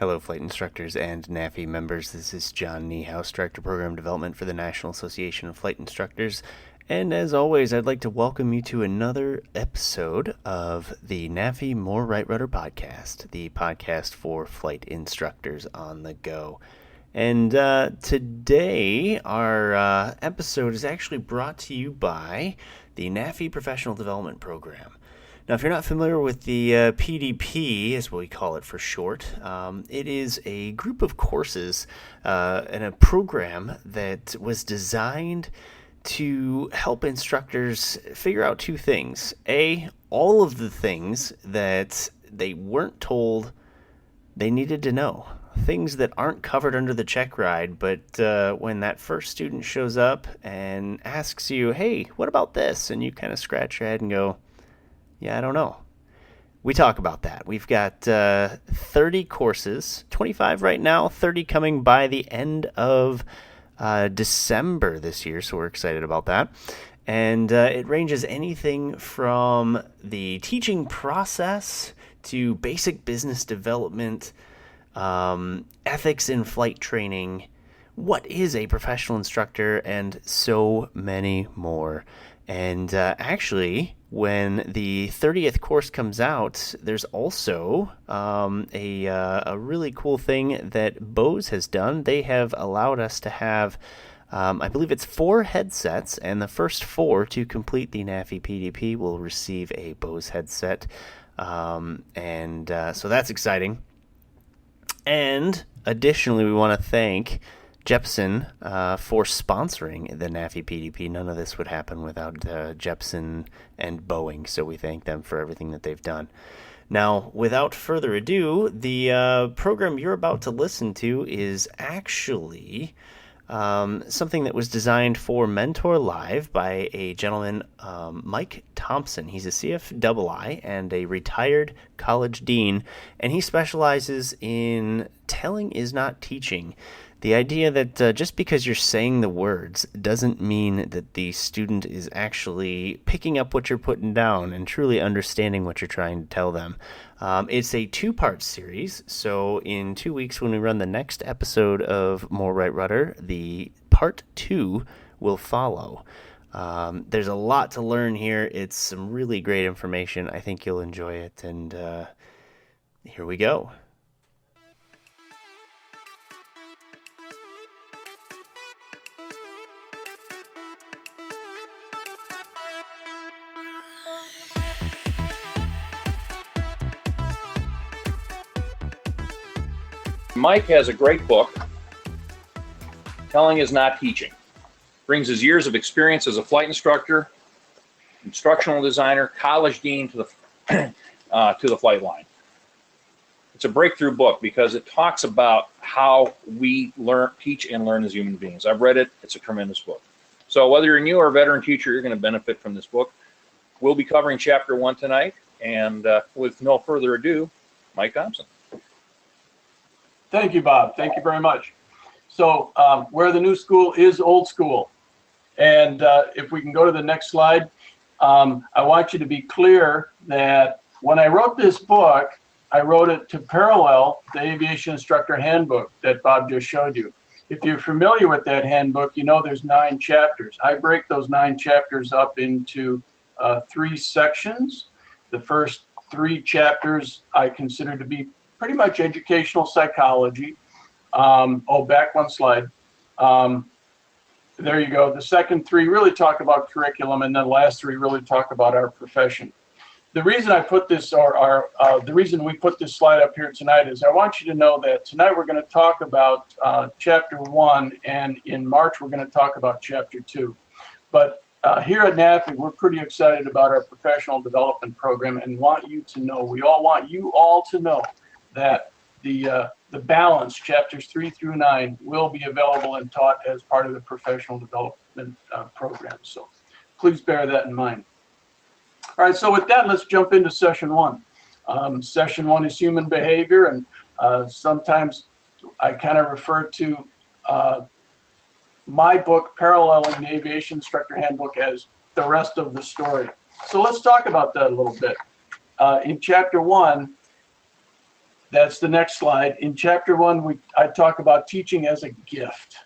Hello, flight instructors and NAFI members. This is John Niehaus, Director of Program Development for the National Association of Flight Instructors. And as always, I'd like to welcome you to another episode of the NAFI More Right Rudder podcast, the podcast for flight instructors on the go. And today, our episode is actually brought to you by the NAFI Professional Development Program. Now, if you're not familiar with the PDP, is what we call it for short, it is a group of courses and a program that was designed to help instructors figure out two things. A, all of the things that they weren't told they needed to know. Things that aren't covered under the check ride, but when that first student shows up and asks you, hey, what about this? And you kind of scratch your head and go, yeah, I don't know. We talk about that. We've got 30 courses, 25 right now, 30 coming by the end of December this year, so we're excited about that. And it ranges anything from the teaching process to basic business development, ethics in flight training, what is a professional instructor, and so many more. And actually, when the 30th course comes out, there's also a really cool thing that Bose has done. They have allowed us to have, I believe it's 4 headsets, and the first 4 to complete the NAFI PDP will receive a Bose headset. So that's exciting. And additionally, we want to thank Jepson for sponsoring the NAFI PDP. None of this would happen without Jepson and Boeing, so we thank them for everything that they've done. Now, without further ado, the program you're about to listen to is actually something that was designed for Mentor Live by a gentleman, Mike Thompson. He's a CFII and a retired college dean, and he specializes in telling is not teaching. The idea that just because you're saying the words doesn't mean that the student is actually picking up what you're putting down and truly understanding what you're trying to tell them. It's a 2-part series, so in 2 weeks when we run the next episode of More Right Rudder, the part 2 will follow. There's a lot to learn here. It's some really great information. I think you'll enjoy it, and here we go. Mike has a great book, Telling is Not Teaching. Brings his years of experience as a flight instructor, instructional designer, college dean to the flight line. It's a breakthrough book because it talks about how we teach and learn as human beings. I've read it. It's a tremendous book. So whether you're a new or a veteran teacher, you're going to benefit from this book. We'll be covering chapter 1 tonight. And with no further ado, Mike Thompson. Thank you, Bob. Thank you very much. So where the new school is old school. And if we can go to the next slide, I want you to be clear that when I wrote this book, I wrote it to parallel the Aviation Instructor Handbook that Bob just showed you. If you're familiar with that handbook, you know there's 9 chapters. I break those 9 chapters up into 3 sections. The first 3 chapters I consider to be pretty much educational psychology. Back 1 slide. There you go. The second 3 really talk about curriculum, and then the last 3 really talk about our profession. The reason I put this, the reason we put this slide up here tonight is I want you to know that tonight we're going to talk about chapter 1, and in March we're going to talk about chapter 2. But here at NAFI, we're pretty excited about our professional development program and want you to know, we all want you all to know that the balance, chapters 3 through 9, will be available and taught as part of the professional development program. So please bear that in mind. All right, so with that, let's jump into session 1. Session 1 is human behavior, and sometimes I kind of refer to my book, Paralleling the Aviation Instructor Handbook, as the rest of the story. So let's talk about that a little bit. In chapter 1, That's the next slide. In chapter 1, I talk about teaching as a gift.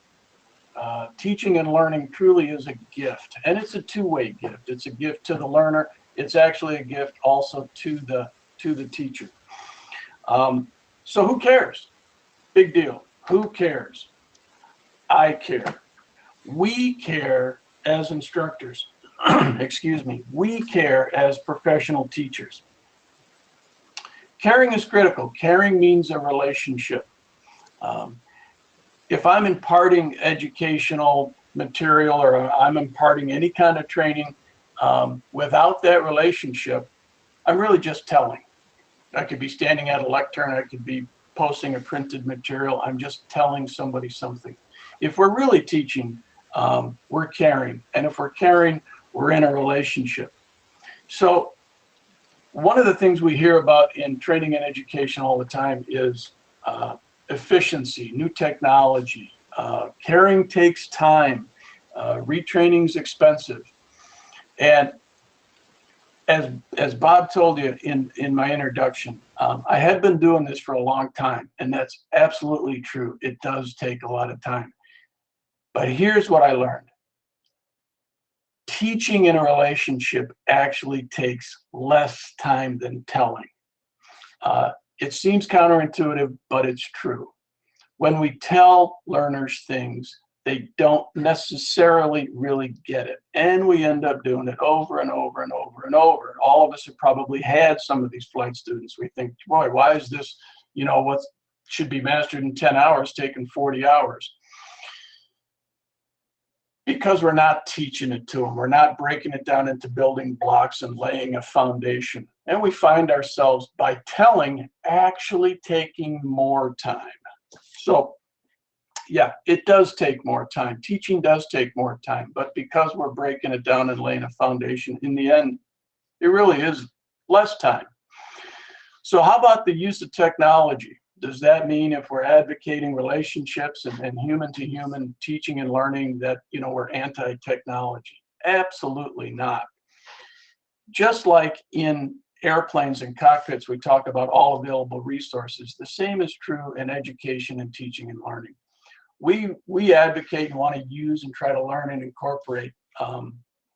Teaching and learning truly is a gift, and it's a two-way gift. It's a gift to the learner. It's actually a gift also to the teacher. So who cares? Big deal. Who cares? I care. We care as instructors. Excuse me. We care as professional teachers. Caring is critical. Caring means a relationship. If I'm imparting educational material or I'm imparting any kind of training, without that relationship, I'm really just telling. I could be standing at a lectern, I could be posting a printed material, I'm just telling somebody something. If we're really teaching, we're caring. And if we're caring, we're in a relationship. So one of the things we hear about in training and education all the time is efficiency, new technology. Caring takes time. Retraining is expensive. And as Bob told you in my introduction, I had been doing this for a long time, and that's absolutely true. It does take a lot of time. But here's what I learned. Teaching in a relationship actually takes less time than telling. It seems counterintuitive, but it's true. When we tell learners things, they don't necessarily really get it. And we end up doing it over and over and over and over. All of us have probably had some of these flight students. We think, boy, why is this, what should be mastered in 10 hours taking 40 hours? Because we're not teaching it to them. We're not breaking it down into building blocks and laying a foundation. And we find ourselves, by telling, actually taking more time. So, yeah, it does take more time. Teaching does take more time. But because we're breaking it down and laying a foundation, in the end, it really is less time. So how about the use of technology? Does that mean if we're advocating relationships and human-to-human teaching and learning that, we're anti-technology? Absolutely not. Just like in airplanes and cockpits, we talk about all available resources. The same is true in education and teaching and learning. We advocate and want to use and try to learn and incorporate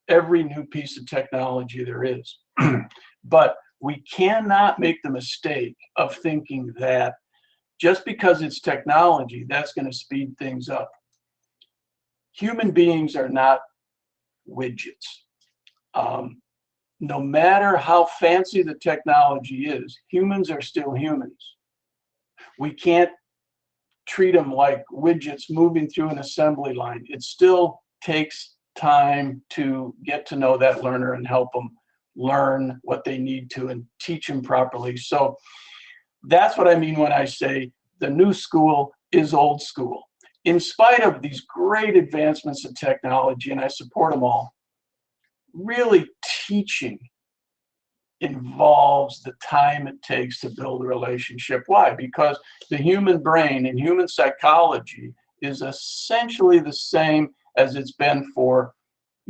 every new piece of technology there is. But we cannot make the mistake of thinking that just because it's technology, that's going to speed things up. Human beings are not widgets. No matter how fancy the technology is, humans are still humans. We can't treat them like widgets moving through an assembly line. It still takes time to get to know that learner and help them learn what they need to and teach them properly. So that's what I mean when I say the new school is old school. In spite of these great advancements in technology, and I support them all, really teaching involves the time it takes to build a relationship. Why? Because the human brain and human psychology is essentially the same as it's been for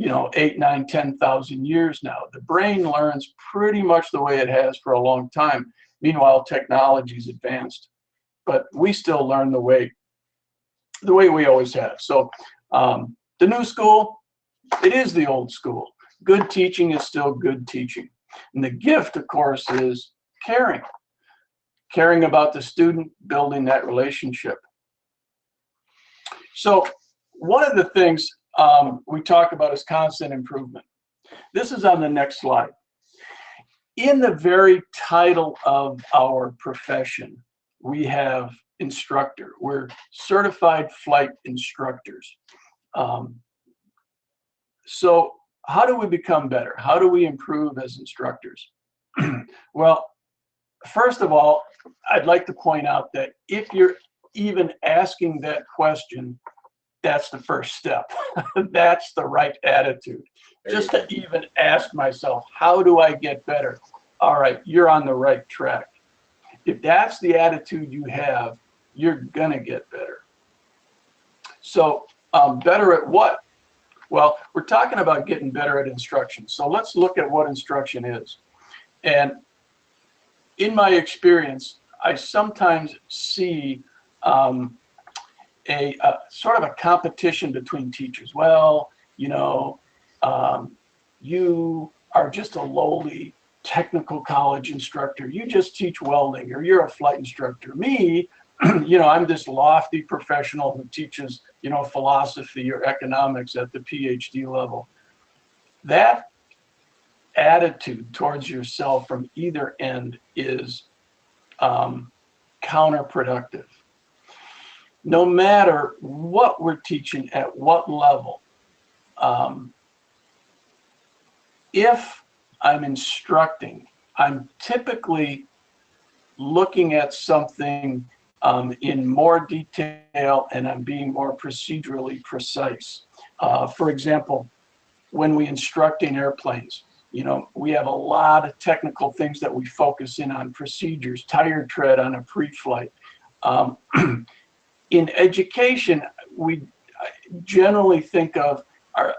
8, 9, 10,000 years now. The brain learns pretty much the way it has for a long time. Meanwhile, technology's advanced, but we still learn the way we always have. So the new school, it is the old school. Good teaching is still good teaching. And the gift, of course, is caring. Caring about the student, building that relationship. So one of the things we talk about is constant improvement. This is on the next slide. In the very title of our profession, we have instructor. We're certified flight instructors. So how do we become better? How do we improve as instructors? Well, first of all, I'd like to point out that if you're even asking that question, that's the first step. That's the right attitude. Just to even ask myself, how do I get better? All right, you're on the right track. If that's the attitude you have, you're gonna get better. So better at what? Well, we're talking about getting better at instruction. So let's look at what instruction is. And in my experience, I sometimes see a sort of a competition between teachers. Well, you are just a lowly technical college instructor. You just teach welding, or you're a flight instructor. Me, I'm this lofty professional who teaches, philosophy or economics at the PhD level. That attitude towards yourself from either end is counterproductive. No matter what we're teaching at what level, if I'm instructing, I'm typically looking at something in more detail, and I'm being more procedurally precise. For example, when we instruct in airplanes, we have a lot of technical things that we focus in on: procedures, tire tread on a pre-flight. In education, we generally think of our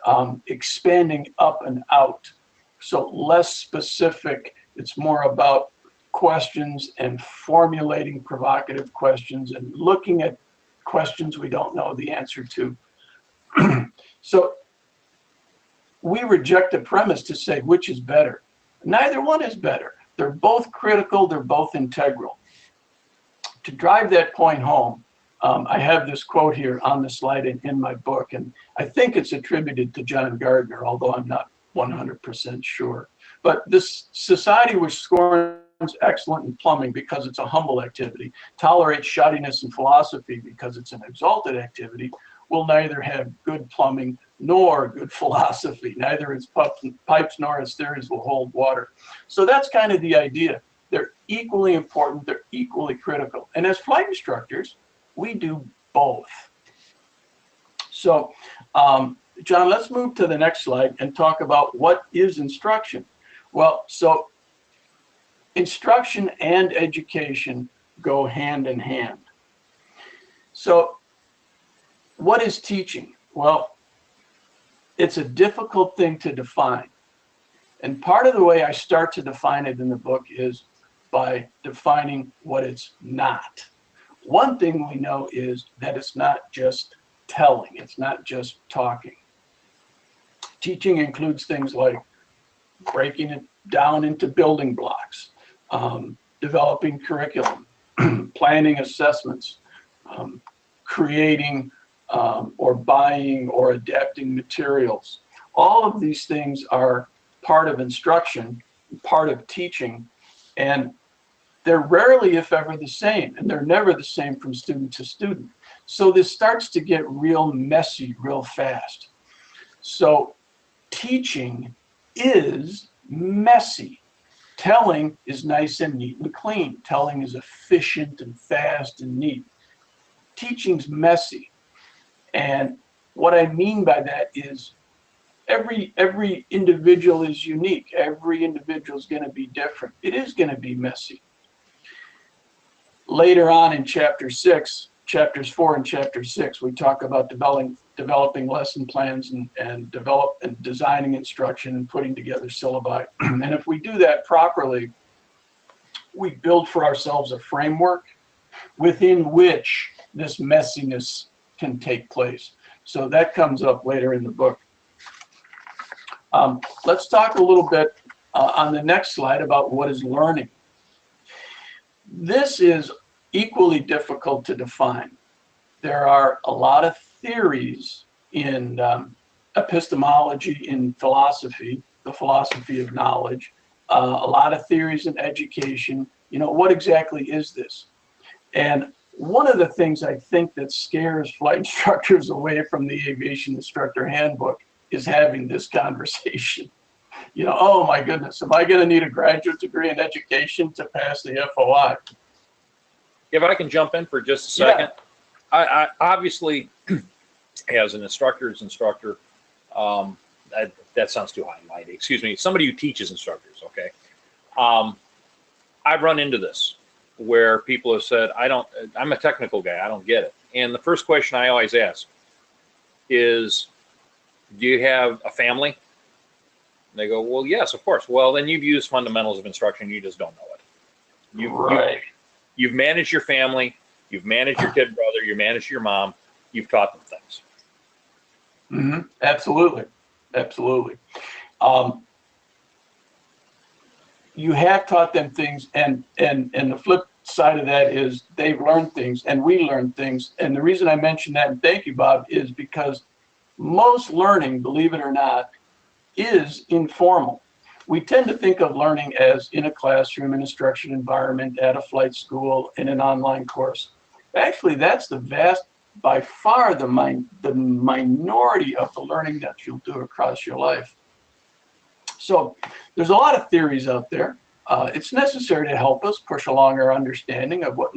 expanding up and out. So less specific, it's more about questions and formulating provocative questions and looking at questions we don't know the answer to. So we reject the premise to say which is better. Neither one is better. They're both critical, they're both integral. To drive that point home, I have this quote here on the slide in my book, and I think it's attributed to John Gardner, although I'm not 100% sure. But this society which scorns excellent in plumbing because it's a humble activity, tolerates shoddiness in philosophy because it's an exalted activity, will neither have good plumbing nor good philosophy. Neither its pipes nor its theories will hold water. So that's kind of the idea. They're equally important, they're equally critical. And as flight instructors, we do both. So, John, let's move to the next slide and talk about what is instruction. Well, so instruction and education go hand in hand. So what is teaching? Well, it's a difficult thing to define. And part of the way I start to define it in the book is by defining what it's not. One thing we know is that it's not just telling, it's not just talking. Teaching includes things like breaking it down into building blocks, developing curriculum, planning assessments, creating or buying or adapting materials. All of these things are part of instruction, part of teaching, and they're rarely, if ever, the same, and they're never the same from student to student. So this starts to get real messy real fast. So teaching is messy. Telling is nice and neat and clean. Telling is efficient and fast and neat. Teaching's messy. And what I mean by that is every individual is unique. Every individual is going to be different. It is going to be messy. Later on in chapters 4 and chapter 6, we talk about developing lesson plans and designing instruction and putting together syllabi. And if we do that properly, we build for ourselves a framework within which this messiness can take place. So that comes up later in the book. Let's talk a little bit on the next slide about what is learning. This is equally difficult to define. There are a lot of theories in epistemology, in philosophy, the philosophy of knowledge, a lot of theories in education. What exactly is this? And one of the things I think that scares flight instructors away from the Aviation Instructor Handbook is having this conversation. Oh my goodness, am I going to need a graduate degree in education to pass the FOI? If I can jump in for just a second. Yeah. I obviously, as an instructor's instructor, that sounds too high-minded. Excuse me, somebody who teaches instructors, okay? I've run into this where people have said, I'm a technical guy, I don't get it. And the first question I always ask is, do you have a family? And they go, well, yes, of course. Well, then you've used fundamentals of instruction, you just don't know it. Right. You've managed your family, you've managed your kid brother, you managed your mom, you've taught them things. Mm-hmm. Absolutely. Absolutely. You have taught them things, and the flip side of that is they've learned things and we learn things. And the reason I mention that, and thank you, Bob, is because most learning, believe it or not, is informal. We tend to think of learning as in a classroom, an instruction environment, at a flight school, in an online course. Actually, that's by far the minority of the learning that you'll do across your life. So there's a lot of theories out there. It's necessary to help us push along our understanding of what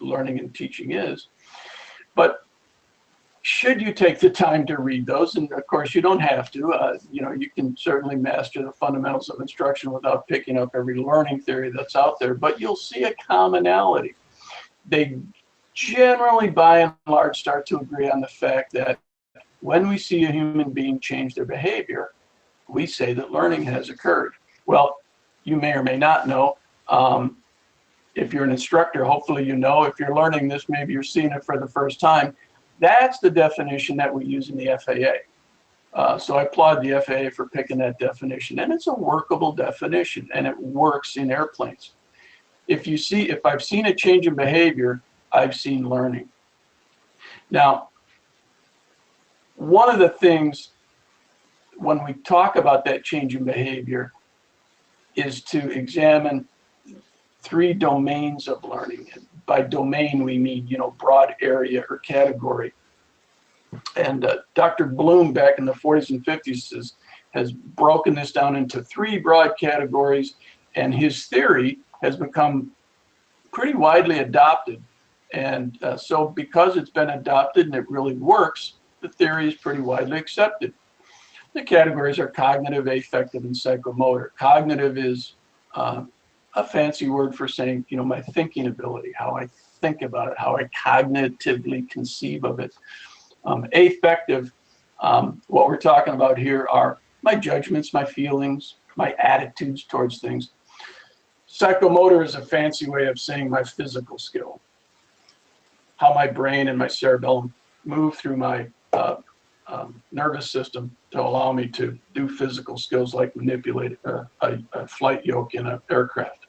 learning and teaching is. But should you take the time to read those, and of course you don't have to, you can certainly master the fundamentals of instruction without picking up every learning theory that's out there, but you'll see a commonality. They generally, by and large, start to agree on the fact that when we see a human being change their behavior, we say that learning has occurred. Well, you may or may not know. If you're an instructor, hopefully you know. If you're learning this, maybe you're seeing it for the first time. That's the definition that we use in the FAA. So I applaud the FAA for picking that definition. And it's a workable definition, and it works in airplanes. If I've seen a change in behavior, I've seen learning. Now, one of the things when we talk about that change in behavior is to examine 3 domains of learning. And by domain, we mean, broad area or category. And Dr. Bloom, back in the 40s and 50s, has broken this down into 3 broad categories, and his theory has become pretty widely adopted. And so because it's been adopted and it really works, the theory is pretty widely accepted. The categories are cognitive, affective, and psychomotor. Cognitive is a fancy word for saying, my thinking ability, how I think about it, how I cognitively conceive of it. Affective, what we're talking about here are my judgments, my feelings, my attitudes towards things. Psychomotor is a fancy way of saying my physical skill, how my brain and my cerebellum move through my nervous system to allow me to do physical skills like manipulate a flight yoke in an aircraft.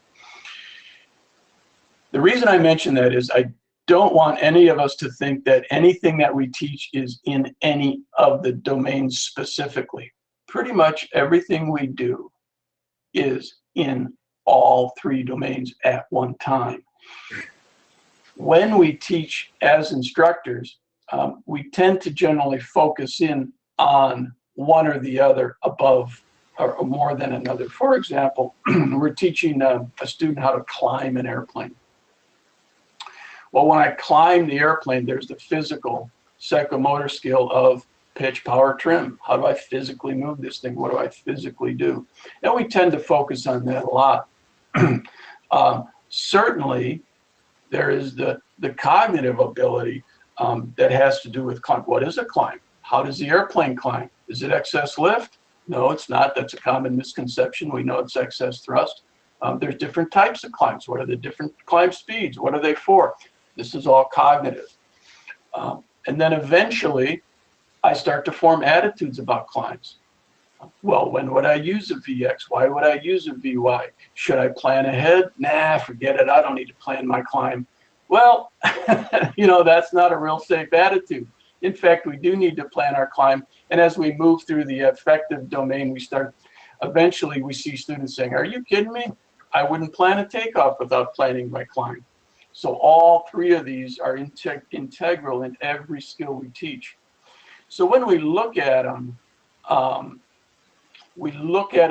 The reason I mention that is I don't want any of us to think that anything that we teach is in any of the domains specifically. Pretty much everything we do is in all 3 domains at one time. When we teach as instructors, we tend to generally focus in on one or the other above or more than another. For example, we're teaching a student how to climb an airplane. Well, when I climb the airplane, there's the physical psychomotor skill of pitch, power, trim. How do I physically move this thing? What do I physically do? And we tend to focus on that a lot. Certainly, there is the cognitive ability that has to do with climb. What is a climb? How does the airplane climb? Is it excess lift? No, it's not. That's a common misconception. We know it's excess thrust. There's different types of climbs. What are the different climb speeds? What are they for? This is all cognitive. And then eventually, I start to form attitudes about climbs. Well, when would I use a VX? Why would I use a VY? Should I plan ahead? Nah, forget it. I don't need to plan my climb. Well, that's not a real safe attitude. In fact, we do need to plan our climb. And as we move through the affective domain, eventually we see students saying, are you kidding me? I wouldn't plan a takeoff without planning my climb. So all 3 of these are integral in every skill we teach. So when we look at them,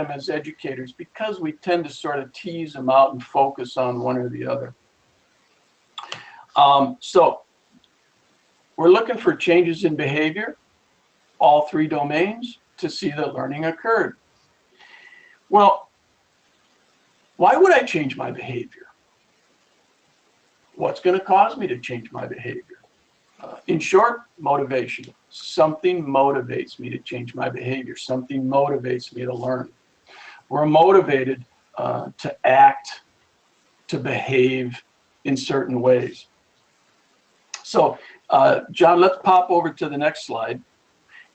as educators because we tend to sort of tease them out and focus on one or the other. So we're looking for changes in behavior, all 3 domains, to see that learning occurred. Well, why would I change my behavior? What's going to cause me to change my behavior? In short, motivation. Something motivates me to change my behavior. Something motivates me to learn. We're motivated to act, to behave, in certain ways. So, John, let's pop over to the next slide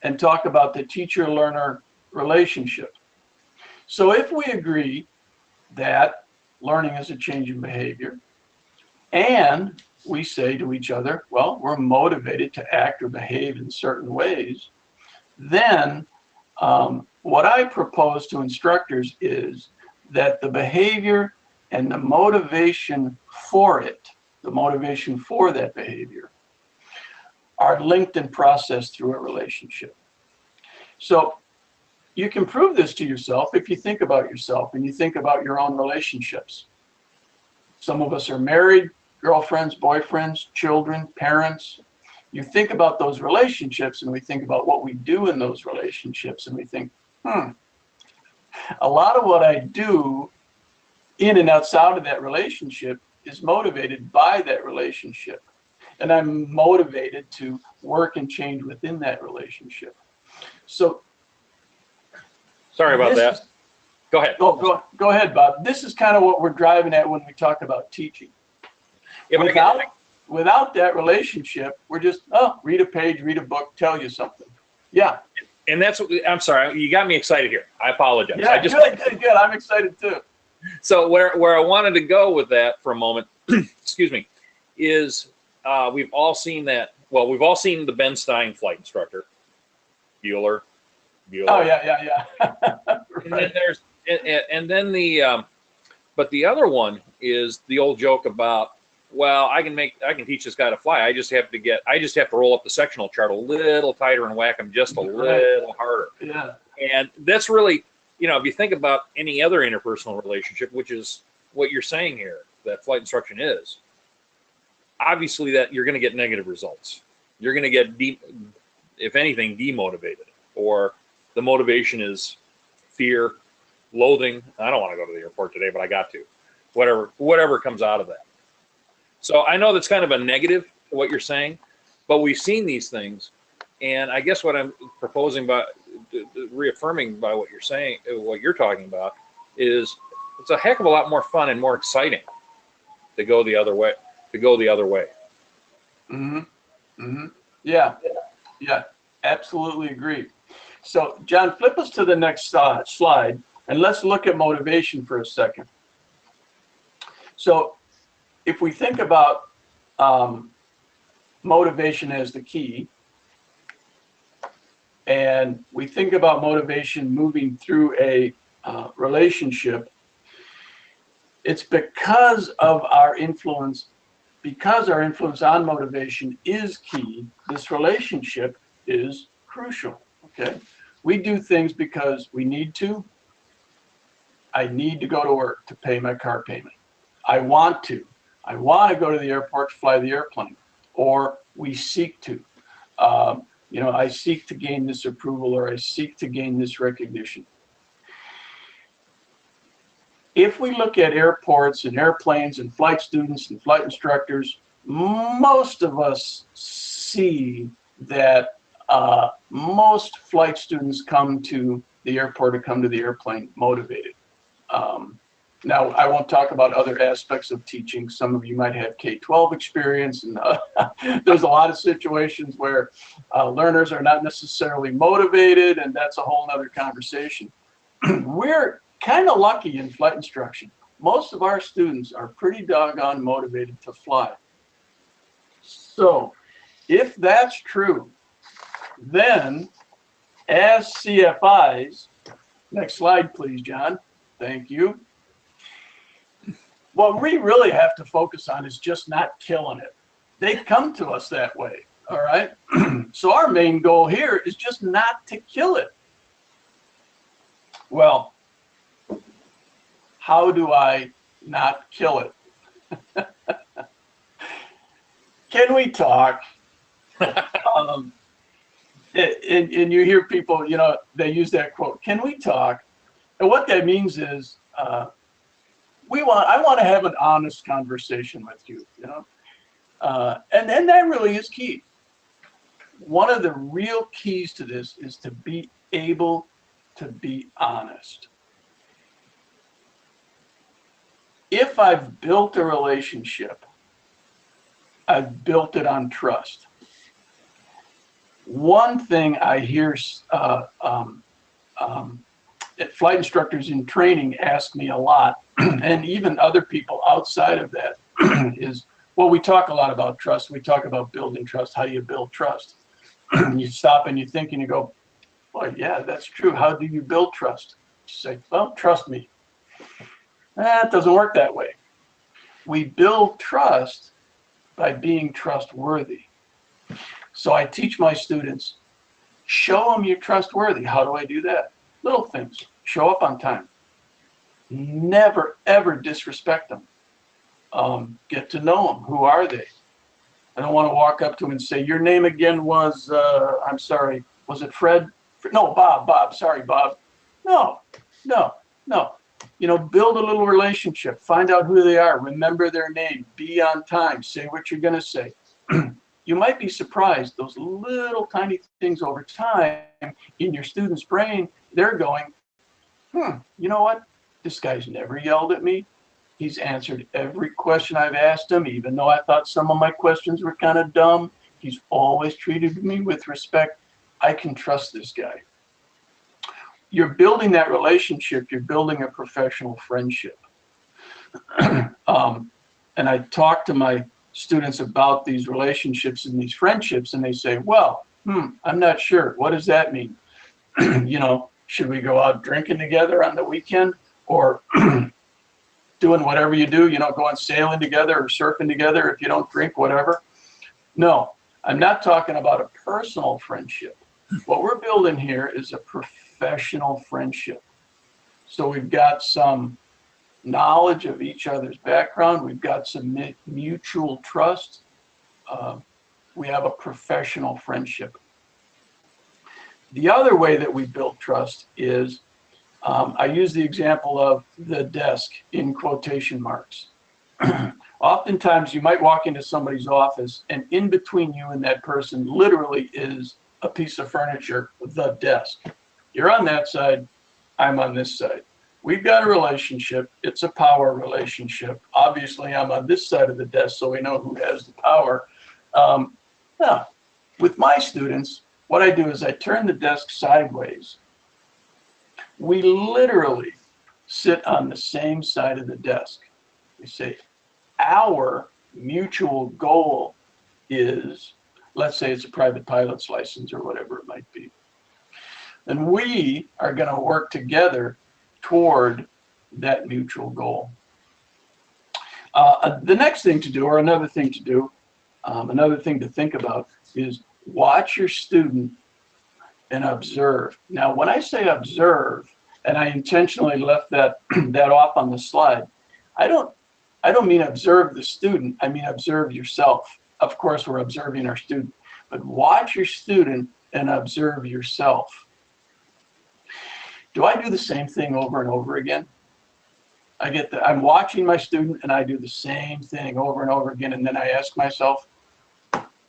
and talk about the teacher-learner relationship. So if we agree that learning is a change in behavior, and we say to each other, well, we're motivated to act or behave in certain ways, then what I propose to instructors is that the behavior and the motivation for it, the motivation for that behavior, are linked and processed through a relationship. So you can prove this to yourself if you think about yourself and you think about your own relationships. Some of us are married, girlfriends, boyfriends, children, parents. You think about those relationships and we think about what we do in those relationships and we think, a lot of what I do in and outside of that relationship is motivated by that relationship. And I'm motivated to work and change within that relationship. So, sorry about that. Go ahead. Oh, go ahead, Bob. This is kind of what we're driving at when we talk about teaching. Yeah, without that relationship, we're just, read a page, read a book, tell you something. Yeah. And that's what, I'm sorry, you got me excited here. I apologize. Yeah, good. I'm excited too. So where I wanted to go with that for a moment, excuse me, is we've all seen that. Well, we've all seen the Ben Stein flight instructor, Bueller. Oh yeah. Right. And then but the other one is the old joke about, well, I can teach this guy to fly. I just have to roll up the sectional chart a little tighter and whack him just a little harder. Yeah. And that's really, if you think about any other interpersonal relationship, which is what you're saying here, that flight instruction is, obviously that you're going to get negative results. You're going to get, if anything, demotivated, or the motivation is fear, loathing. I don't want to go to the airport today, but I got to. Whatever comes out of that. So I know that's kind of a negative to what you're saying, but we've seen these things, and I guess what I'm proposing by reaffirming by what you're saying, what you're talking about, is it's a heck of a lot more fun and more exciting to go the other way. Mm-hmm. Mm-hmm. Yeah, absolutely agree. So, John, flip us to the next slide, and let's look at motivation for a second. So, if we think about motivation as the key, and we think about motivation moving through a relationship, it's because our influence on motivation is key. This relationship is crucial. Okay, we do things because we need to. I need to go to work to pay my car payment. I want to go to the airport to fly the airplane, or we seek to. I seek to gain this approval, or I seek to gain this recognition. If we look at airports and airplanes and flight students and flight instructors, most of us see that most flight students come to the airport or come to the airplane motivated. Now, I won't talk about other aspects of teaching. Some of you might have K-12 experience, and there's a lot of situations where learners are not necessarily motivated, and that's a whole other conversation. We're kind of lucky in flight instruction. Most of our students are pretty doggone motivated to fly. So, if that's true, then as CFIs, next slide, please, John. Thank you. What we really have to focus on is just not killing it. They come to us that way, all right? So our main goal here is just not to kill it. Well, how do I not kill it? Can we talk? And you hear people, they use that quote, can we talk? And what that means is, I want to have an honest conversation with you, and that really is key. One of the real keys to this is to be able to be honest. If I've built a relationship I've built it on trust. One thing I hear flight instructors in training ask me a lot, and even other people outside of that, is, well, we talk a lot about trust. We talk about building trust. How do you build trust? You stop and you think and you go, well, yeah, that's true. How do you build trust? You say, well, trust me. It doesn't work that way. We build trust by being trustworthy. So I teach my students, show them you're trustworthy. How do I do that? Little things. Show up on time. Never, ever disrespect them. Get to know them. Who are they? I don't want to walk up to them and say, your name again was, I'm sorry, was it Fred? No, Bob. Sorry, Bob. No. You know, build a little relationship. Find out who they are. Remember their name. Be on time. Say what you're going to say. You might be surprised. Those little tiny things over time in your student's brain, they're going, you know what? This guy's never yelled at me. He's answered every question I've asked him, even though I thought some of my questions were kind of dumb. He's always treated me with respect. I can trust this guy. You're building that relationship. You're building a professional friendship. And I talk to my students about these relationships and these friendships, and they say, well, I'm not sure. What does that mean? You know, should we go out drinking together on the weekend, or doing whatever you do, you know, going sailing together or surfing together if you don't drink, whatever? No, I'm not talking about a personal friendship. What we're building here is a professional friendship. So we've got some knowledge of each other's background. We've got some mutual trust. We have a professional friendship. The other way that we build trust is, I use the example of the desk in quotation marks. Oftentimes you might walk into somebody's office and in between you and that person literally is a piece of furniture, the desk. You're on that side, I'm on this side. We've got a relationship. It's a power relationship. Obviously, I'm on this side of the desk, so we know who has the power. Now, with my students, what I do is I turn the desk sideways. We literally sit on the same side of the desk. We say, our mutual goal is, let's say it's a private pilot's license or whatever it might be. And we are going to work together toward that mutual goal. The next thing to do, or another thing to do, another thing to think about is watch your student and observe. Now, when I say observe, and I intentionally left that off on the slide, I don't mean observe the student, I mean observe yourself. Of course, we're observing our student, but watch your student and observe yourself. Do I do the same thing over and over again? I'm watching my student and I do the same thing over and over again, and then I ask myself,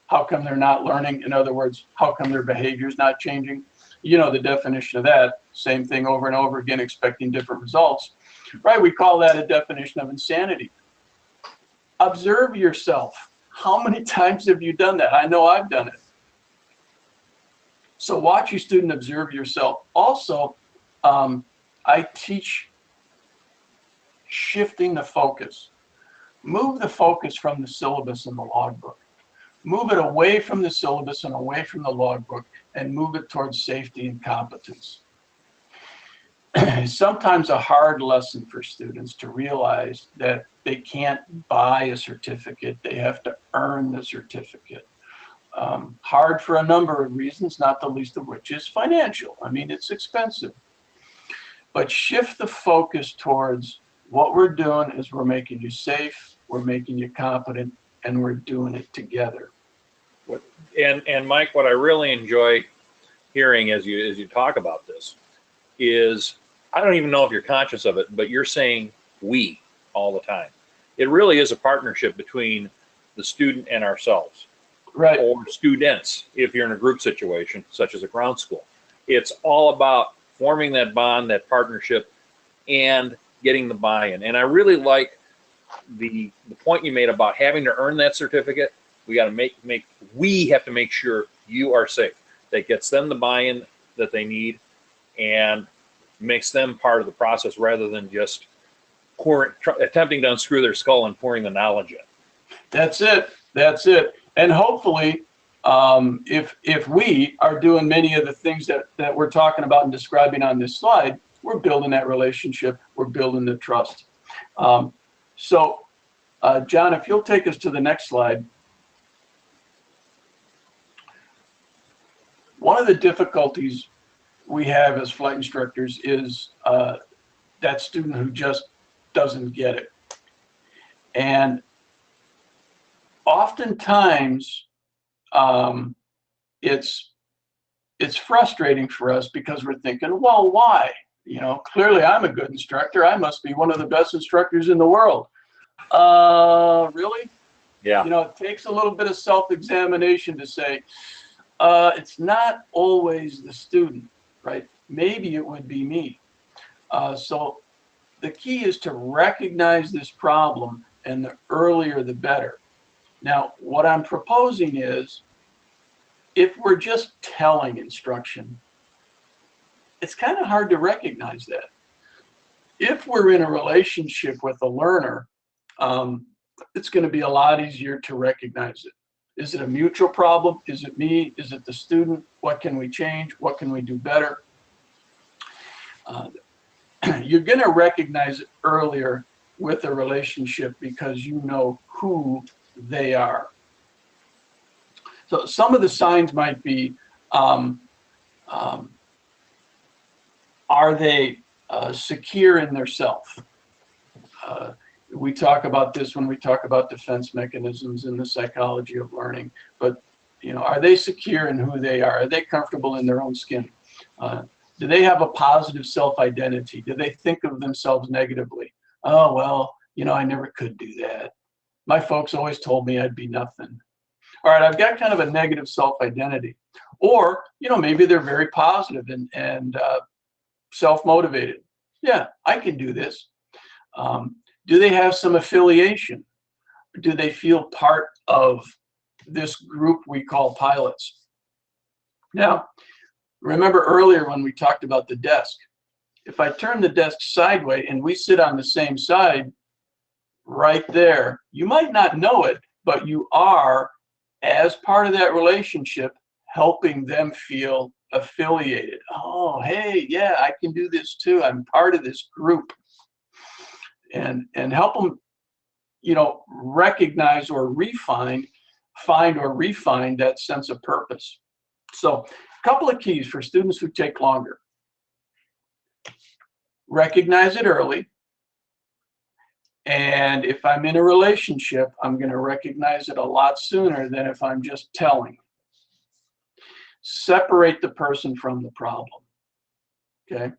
how come they're not learning? In other words, how come their behavior is not changing? You know the definition of that, same thing over and over again, expecting different results, right? We call that a definition of insanity. Observe yourself. How many times have you done that? I know I've done it. So watch your student, observe yourself. Also, I teach shifting the focus. Move the focus from the syllabus and the logbook. Move it away from the syllabus and away from the logbook and move it towards safety and competence. Sometimes a hard lesson for students to realize that they can't buy a certificate, they have to earn the certificate. Hard for a number of reasons, not the least of which is financial. I mean, it's expensive. But shift the focus towards what we're doing is we're making you safe, we're making you competent, and we're doing it together. And Mike, what I really enjoy hearing as you talk about this is, I don't even know if you're conscious of it, but you're saying we all the time. It really is a partnership between the student and ourselves. Right. Or students, if you're in a group situation, such as a ground school. It's all about forming that bond, that partnership, and getting the buy-in. And I really like the point you made about having to earn that certificate. We got to we have to make sure you are safe. That gets them the buy-in that they need and makes them part of the process rather than just attempting to unscrew their skull and pouring the knowledge in. That's it. That's it. And hopefully, if we are doing many of the things that we're talking about and describing on this slide, we're building that relationship. We're building the trust. So, John, if you'll take us to the next slide. One of the difficulties we have as flight instructors is that student who just doesn't get it. And oftentimes it's frustrating for us because we're thinking, well, why? You know, clearly I'm a good instructor. I must be one of the best instructors in the world. Really? Yeah. You know, it takes a little bit of self-examination to say, it's not always the student, right? Maybe it would be me. So the key is to recognize this problem, and the earlier the better. Now, what I'm proposing is, if we're just telling instruction, it's kind of hard to recognize that. If we're in a relationship with a learner, it's going to be a lot easier to recognize it. Is it a mutual problem? Is it me? Is it the student? What can we change? What can we do better? You're going to recognize it earlier with a relationship because you know who they are. So some of the signs might be, are they secure in their self? We talk about this when we talk about defense mechanisms in the psychology of learning, but you know, are they secure in who they are? Are they comfortable in their own skin? Do they have a positive self-identity? Do they think of themselves negatively? Oh, well, you know, I never could do that. My folks always told me I'd be nothing. All right, I've got kind of a negative self-identity. Or, you know, maybe they're very positive and self-motivated. Yeah, I can do this. Do they have some affiliation? Do they feel part of this group we call pilots? Now, remember earlier when we talked about the desk, if I turn the desk sideways and we sit on the same side right there, you might not know it, but you are, as part of that relationship, helping them feel affiliated. Oh, hey, yeah, I can do this too. I'm part of this group. And help them, you know, recognize or find or refine that sense of purpose. So a couple of keys for students who take longer. Recognize it early. And if I'm in a relationship, I'm going to recognize it a lot sooner than if I'm just telling. Separate the person from the problem. Okay?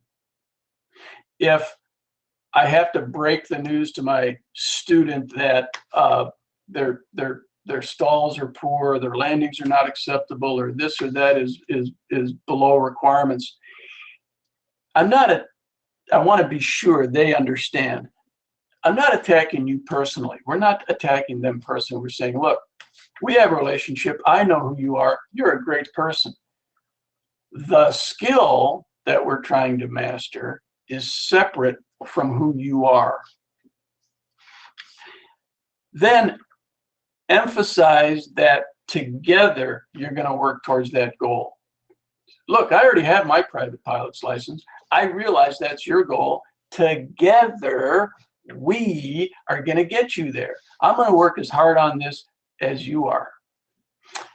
If I have to break the news to my student that their stalls are poor, their landings are not acceptable, or this or that is below requirements, I want to be sure they understand. I'm not attacking you personally. We're not attacking them personally. We're saying, look, we have a relationship. I know who you are. You're a great person. The skill that we're trying to master is separate from who you are. Then emphasize that together you're going to work towards that goal. Look, I already have my private pilot's license. I realize that's your goal. Together, we are going to get you there. I'm going to work as hard on this as you are.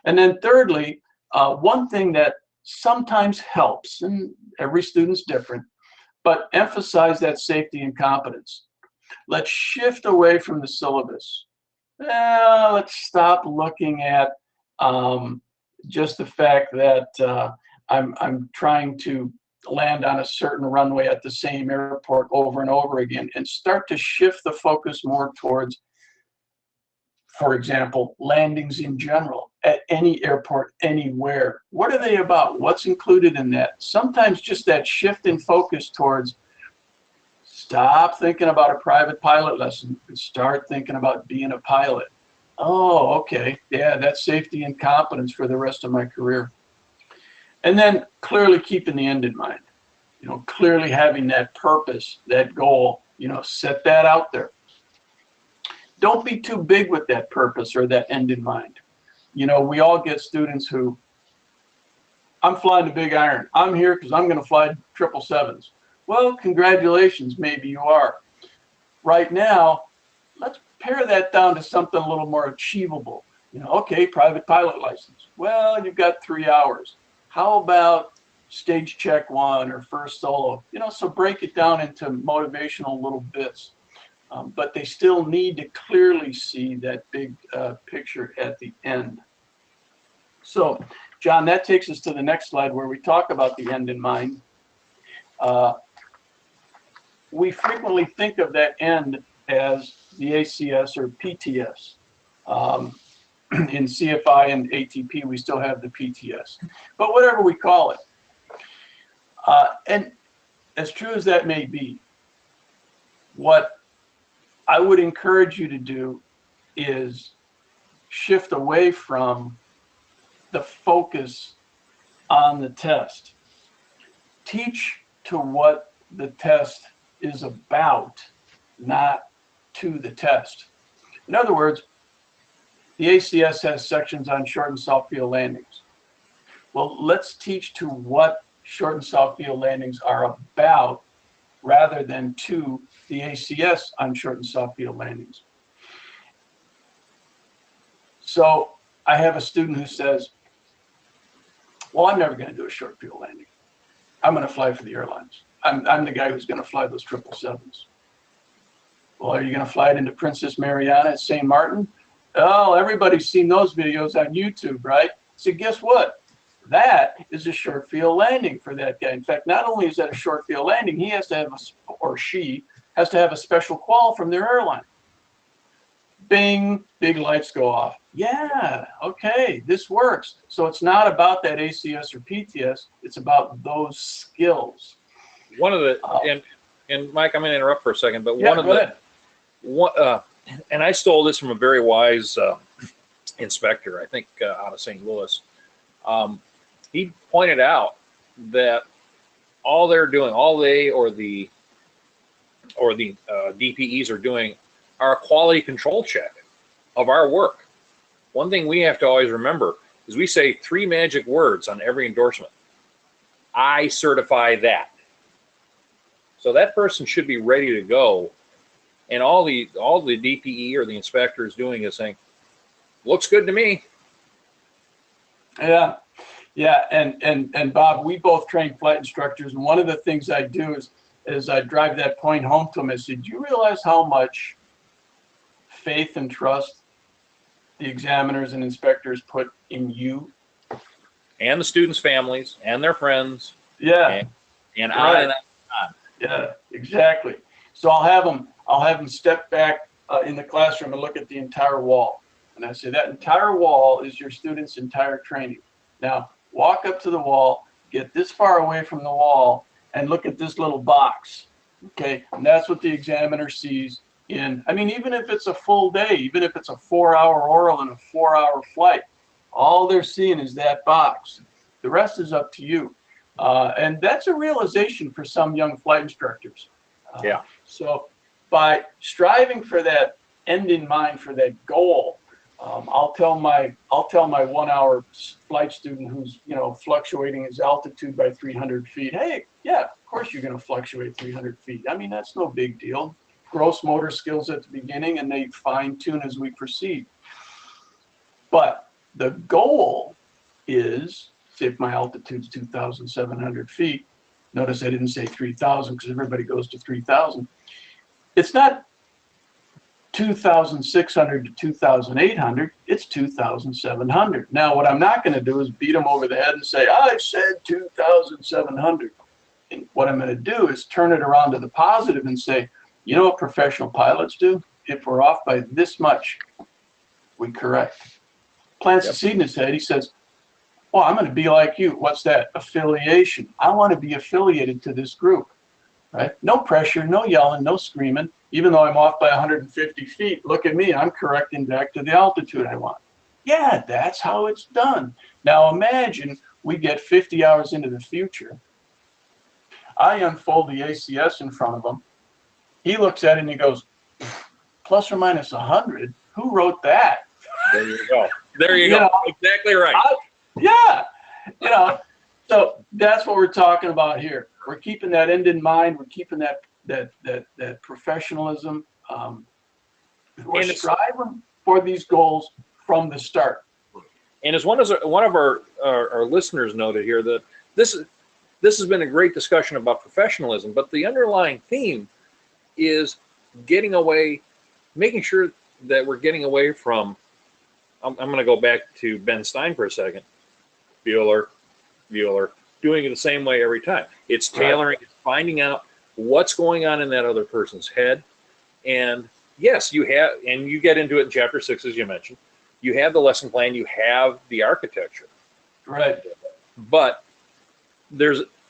And then thirdly, one thing that sometimes helps, and every student's different, but emphasize that safety and competence. Let's shift away from the syllabus. Let's stop looking at just the fact that I'm trying to land on a certain runway at the same airport over and over again, and start to shift the focus more towards, for example, landings in general at any airport, anywhere. What are they about? What's included in that? Sometimes just that shift in focus towards stop thinking about a private pilot lesson and start thinking about being a pilot. Oh, okay. Yeah, that's safety and competence for the rest of my career. And then clearly keeping the end in mind, clearly having that purpose, that goal, set that out there. Don't be too big with that purpose or that end in mind. We all get students who, I'm flying the big iron. I'm here because I'm going to fly 777s. Well, congratulations, maybe you are. Right now, let's pare that down to something a little more achievable. Okay, private pilot license. Well, you've got 3 hours. How about stage check 1 or first solo? So break it down into motivational little bits. But they still need to clearly see that big picture at the end. So, John, that takes us to the next slide where we talk about the end in mind. We frequently think of that end as the ACS or PTS. In CFI and ATP, we still have the PTS. But whatever we call it. And as true as that may be, what I would encourage you to do is shift away from the focus on the test. Teach to what the test is about, not to the test. In other words, the ACS has sections on short and soft field landings. Well, let's teach to what short and soft field landings are about rather than to the ACS on short and soft field landings. So I have a student who says, well, I'm never going to do a short field landing. I'm going to fly for the airlines. I'm the guy who's going to fly those 777s. Well, are you going to fly it into Princess Mariana at St. Martin? Oh, everybody's seen those videos on YouTube, right? So guess what? That is a short field landing for that guy. In fact, not only is that a short field landing, he has to have, or she has to have a special qual from their airline. Bing, big lights go off. Yeah, okay, this works. So it's not about that ACS or PTS, it's about those skills. One of the, and Mike, I'm going to interrupt for a second, but yeah, and I stole this from a very wise inspector, I think out of St. Louis. He pointed out that all they're doing, all they or the DPEs are doing are a quality control check of our work. One thing we have to always remember is we say 3 magic words on every endorsement. I certify that. So that person should be ready to go. And all the DPE or the inspector is doing is saying, looks good to me. Yeah. Yeah, and Bob, we both train flight instructors, and one of the things I do is I drive that point home to them. I said, do you realize how much faith and trust the examiners and inspectors put in you? And the students' families and their friends. Yeah. And on and on. Yeah, exactly. So I'll have them step back in the classroom and look at the entire wall. And I say, that entire wall is your student's entire training. Now, walk up to the wall, get this far away from the wall, and look at this little box. Okay, and that's what the examiner sees in, I mean, even if it's a full day, even if it's a 4-hour oral and a 4-hour flight, all they're seeing is that box. The rest is up to you. And that's a realization for some young flight instructors. Yeah. So by striving for that end in mind, for that goal, I'll tell my 1-hour flight student who's fluctuating his altitude by 300 feet. Hey, yeah, of course you're going to fluctuate 300 feet. I mean, that's no big deal. Gross motor skills at the beginning, and they fine tune as we proceed. But the goal is, say if my altitude's 2,700 feet. Notice I didn't say 3,000 because everybody goes to 3,000. It's not 2,600 to 2,800, it's 2,700. Now, what I'm not going to do is beat them over the head and say, I said 2,700. And what I'm going to do is turn it around to the positive and say, you know what professional pilots do? If we're off by this much, we correct. Plants a seed in his head. He says, well, I'm going to be like you. What's that? Affiliation. I want to be affiliated to this group. right? No pressure, no yelling, no screaming. Even though I'm off by 150 feet, look at me, I'm correcting back to the altitude I want. Yeah, that's how it's done. Now imagine we get 50 hours into the future. I unfold the ACS in front of him. He looks at it and he goes, plus or minus 100? Who wrote that? There you go. There you go. Exactly right. Yeah. So that's what we're talking about here. We're keeping that end in mind. We're keeping that professionalism. We're striving for these goals from the start. And as one of our listeners noted here, that this has been a great discussion about professionalism, but the underlying theme is getting away, making sure that we're getting away from, I'm going to go back to Ben Stein for a second, Bueller, doing it the same way every time. It's tailoring, it's finding out what's going on in that other person's head. And yes, you get into it in chapter 6, as you mentioned. You have the lesson plan, you have the architecture. Right. But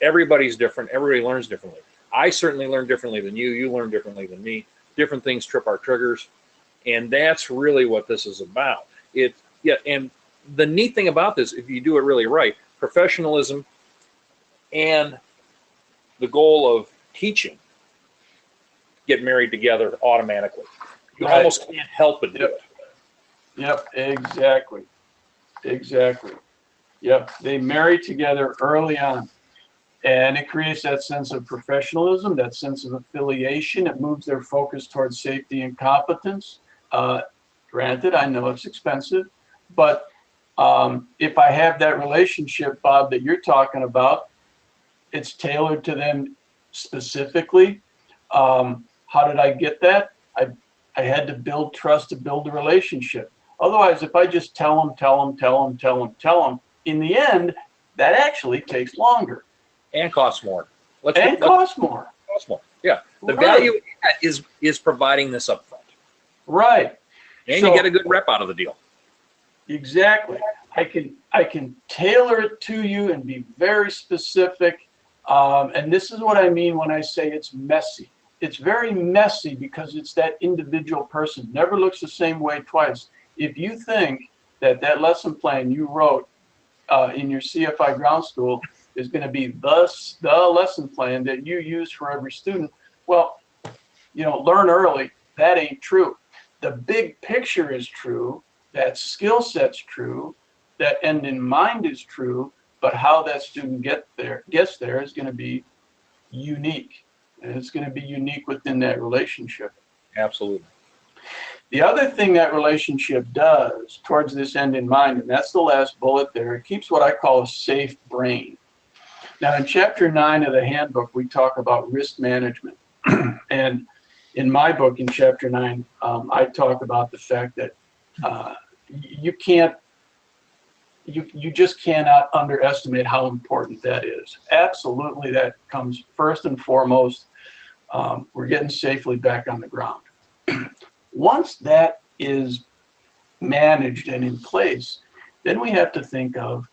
everybody's different, everybody learns differently. I certainly learn differently than you learn differently than me. Different things trip our triggers. And that's really what this is about. And the neat thing about this, if you do it really right, professionalism and the goal of teaching get married together automatically. You almost can't help but do it. Yep, exactly. Yep, they marry together early on. And it creates that sense of professionalism, that sense of affiliation. It moves their focus towards safety and competence. Granted, I know it's expensive, but if I have that relationship, Bob, that you're talking about, it's tailored to them specifically. How did I get that? I had to build trust to build a relationship. Otherwise, if I just tell them, in the end, that actually takes longer. And costs more. Costs more. Yeah. The value is providing this up front. Right. And you get a good rep out of the deal. Exactly. I can tailor it to you and be very specific. And this is what I mean when I say it's messy. It's very messy because it's that individual person. Never looks the same way twice. If you think that lesson plan you wrote in your CFI ground school is going to be the lesson plan that you use for every student, well, learn early. That ain't true. The big picture is true. That skill set's true. That end in mind is true. But how that student gets there is going to be unique. And it's going to be unique within that relationship. Absolutely. The other thing that relationship does towards this end in mind, and that's the last bullet there, it keeps what I call a safe brain. Now, in chapter 9 of the handbook, we talk about risk management. And in my book, in chapter 9, I talk about the fact that you just cannot underestimate how important that is. Absolutely, that comes first and foremost. We're getting safely back on the ground. Once that is managed and in place, then we have to think of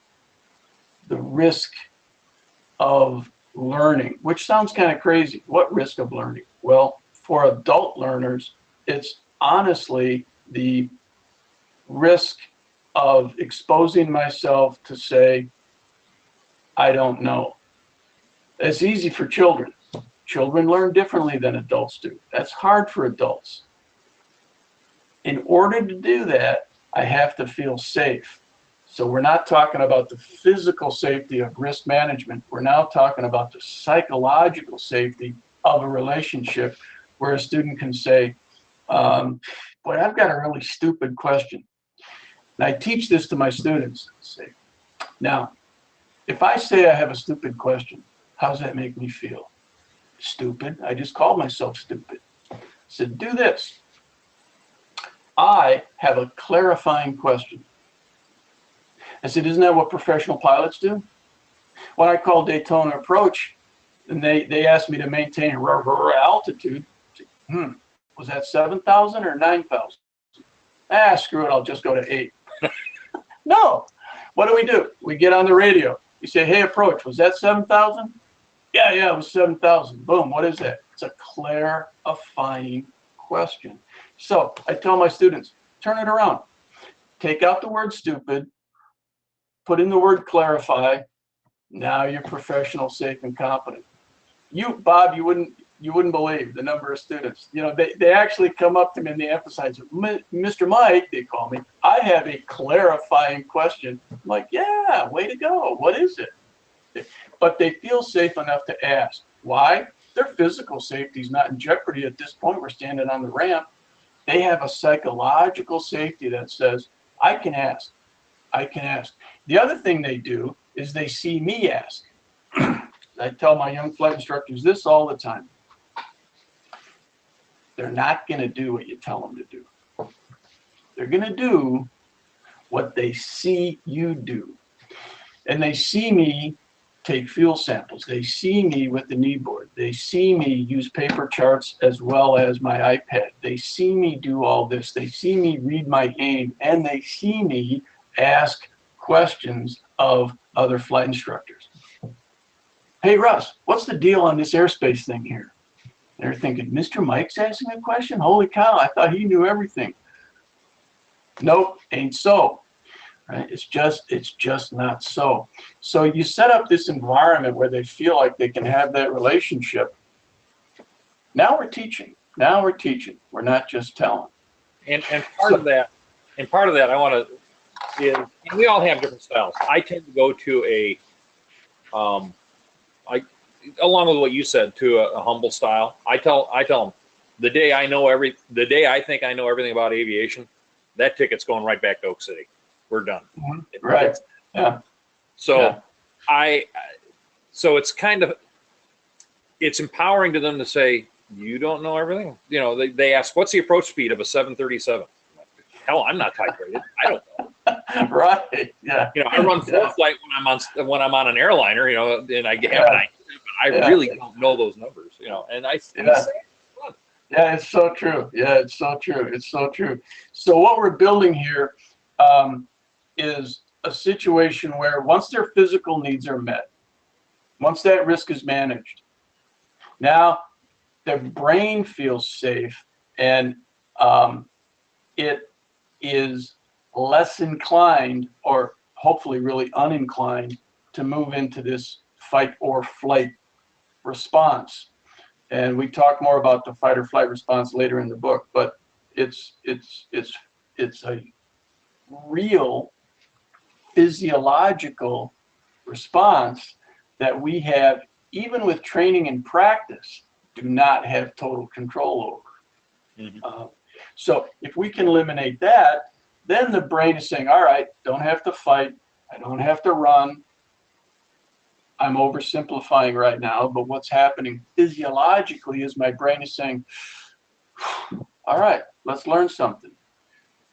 the risk of learning, which sounds kind of crazy. What risk of learning? Well, for adult learners, it's honestly the risk of exposing myself to say, I don't know. It's easy for children. Children learn differently than adults do. That's hard for adults. In order to do that, I have to feel safe. So we're not talking about the physical safety of risk management. We're now talking about the psychological safety of a relationship where a student can say, boy, I've got a really stupid question. And I teach this to my students. Now, if I say I have a stupid question, how does that make me feel? Stupid. I just called myself stupid. I said, do this. I have a clarifying question. I said, isn't that what professional pilots do? When I called Daytona approach, and they asked me to maintain altitude, was that 7,000 or 9,000? Screw it, I'll just go to 8. No. What do? We get on the radio. We say, hey, approach, was that 7,000? Yeah, it was 7,000. Boom, what is that? It's a clarifying question. So I tell my students, turn it around. Take out the word stupid, put in the word clarify. Now you're professional, safe, and competent. Bob, you wouldn't believe the number of students. They actually come up to me and they emphasize, Mr. Mike, they call me, I have a clarifying question. I'm like, yeah, way to go. What is it? But they feel safe enough to ask. Why? Their physical safety is not in jeopardy at this point. We're standing on the ramp. They have a psychological safety that says, I can ask. I can ask. The other thing they do is they see me ask. I tell my young flight instructors this all the time. They're not going to do what you tell them to do. They're going to do what they see you do. And they see me take fuel samples. They see me with the knee board. They see me use paper charts as well as my iPad. They see me do all this. They see me read my aim, and they see me ask questions of other flight instructors. Hey, Russ, what's the deal on this airspace thing here? They're thinking, Mr. Mike's asking a question? Holy cow, I thought he knew everything. Nope, ain't so. Right? It's just not so. So you set up this environment where they feel like they can have that relationship. Now we're teaching. We're not just telling. And part of that I want to is, and we all have different styles. I tend to go to along with what you said, to a humble style. I tell them the day I think I know everything about aviation, that ticket's going right back to Oak City. We're done. Mm-hmm. Right. Yeah. So yeah. So it's it's empowering to them to say, you don't know everything. They ask, what's the approach speed of a 737? Hell, I'm not type rated. I don't know. Right. Yeah. I run full flight when I'm on an airliner, and I have an idea, but I really don't know those numbers, and I say yeah, it's so true. It's so true. So what we're building here is a situation where once their physical needs are met, once that risk is managed, now their brain feels safe, and it is less inclined, or hopefully really uninclined, to move into this fight or flight response. And we talk more about the fight or flight response later in the book, but it's a real physiological response that we have, even with training and practice, do not have total control over. Mm-hmm. So if we can eliminate that, then the brain is saying, all right, don't have to fight. I don't have to run. I'm oversimplifying right now, but what's happening physiologically is my brain is saying, all right, let's learn something.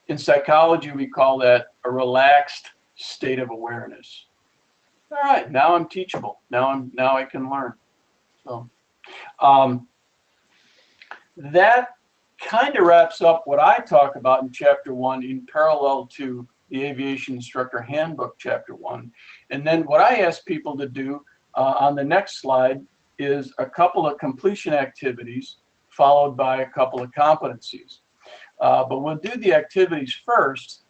In psychology, we call that a relaxed state of awareness. All right, now I'm teachable. Now I can learn. So that kind of wraps up what I talk about in chapter 1 in parallel to the Aviation Instructor Handbook, chapter 1. And then what I ask people to do on the next slide is a couple of completion activities followed by a couple of competencies. But we'll do the activities first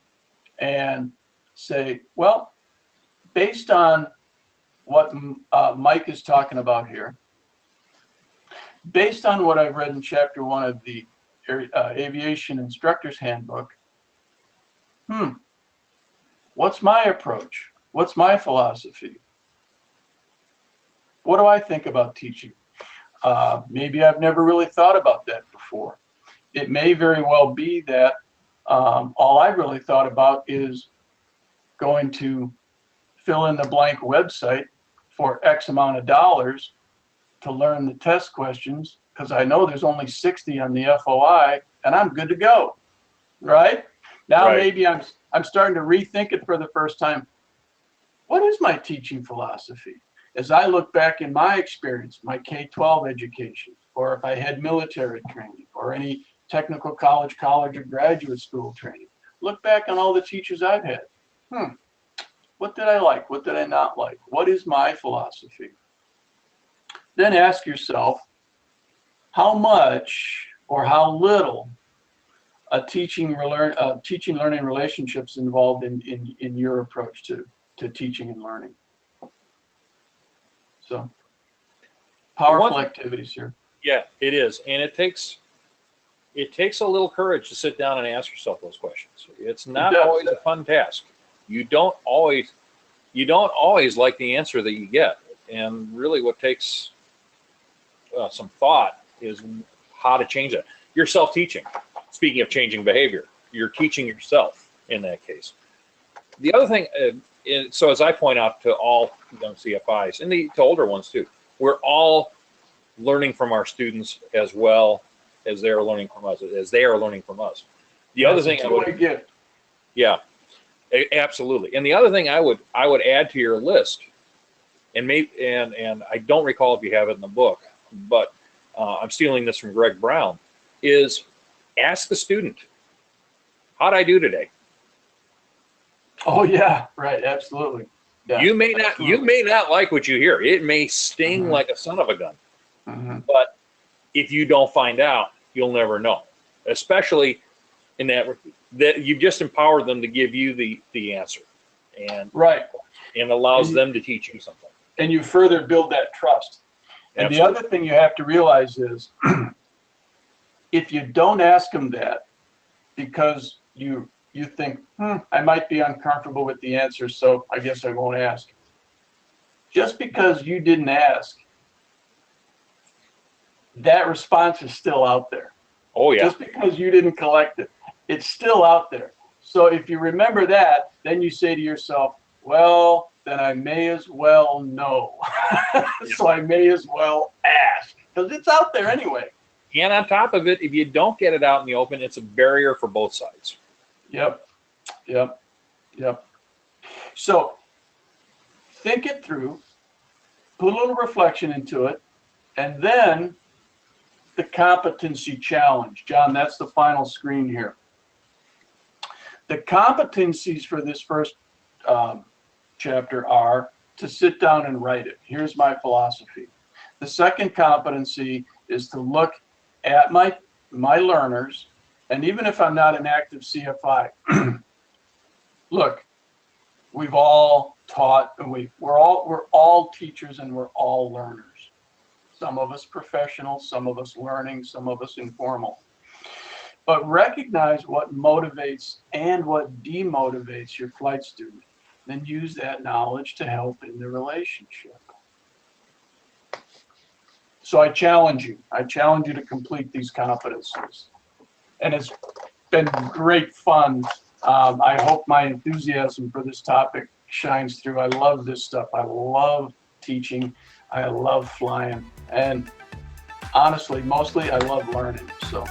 and say, well, based on what Mike is talking about here, based on what I've read in chapter 1 of the Aviation Instructor's Handbook, what's my approach? What's my philosophy? What do I think about teaching? Maybe I've never really thought about that before. It may very well be that all I've really thought about is going to fill in the blank website for X amount of dollars to learn the test questions, because I know there's only 60 on the FOI and I'm good to go, right? Now maybe I'm starting to rethink it for the first time. What is my teaching philosophy? As I look back in my experience, my K-12 education, or if I had military training or any technical college or graduate school training, look back on all the teachers I've had. What did I like? What did I not like? What is my philosophy? then ask yourself how much or how little a teaching learning relationships involved in your approach to teaching and learning. So powerful activities here. Yeah, it is. And it takes a little courage to sit down and ask yourself those questions. It's not always a fun task. You don't always like the answer that you get. And really what takes some thought is how to change it. You're self-teaching. Speaking of changing behavior, you're teaching yourself in that case. The other thing, so as I point out to all young CFIs, and to older ones too, we're all learning from our students as well as they are learning from us, The other thing I would, yeah, absolutely. And the other thing I would add to your list, and I don't recall if you have it in the book, but I'm stealing this from Greg Brown, is ask the student, how'd I do today? Oh yeah, right, absolutely. Yeah, you may not like what you hear. It may sting like a son of a gun. But if you don't find out, you'll never know. Especially in that you've just empowered them to give you the answer, and allows them to teach you something. And you further build that trust. And the other thing you have to realize is, if you don't ask them that because you think, I might be uncomfortable with the answer, so I guess I won't ask. Just because you didn't ask, that response is still out there. Oh yeah. Just because you didn't collect it, it's still out there. So if you remember that, then you say to yourself, well, then I may as well know. So I may as well ask, because it's out there anyway. And on top of it, if you don't get it out in the open, it's a barrier for both sides. Yep. So think it through, put a little reflection into it, and then the competency challenge. John, that's the final screen here. The competencies for this first chapter are to sit down and write it. Here's my philosophy. The second competency is to look at my learners, and even if I'm not an active CFI, look, we've all taught, and we're all teachers, and we're all learners. Some of us professional, some of us learning, some of us informal. But recognize what motivates and what demotivates your flight student. Then use that knowledge to help in the relationship. So I challenge you to complete these competencies. And it's been great fun. I hope my enthusiasm for this topic shines through. I love this stuff. I love teaching. I love flying. And honestly, mostly I love learning. So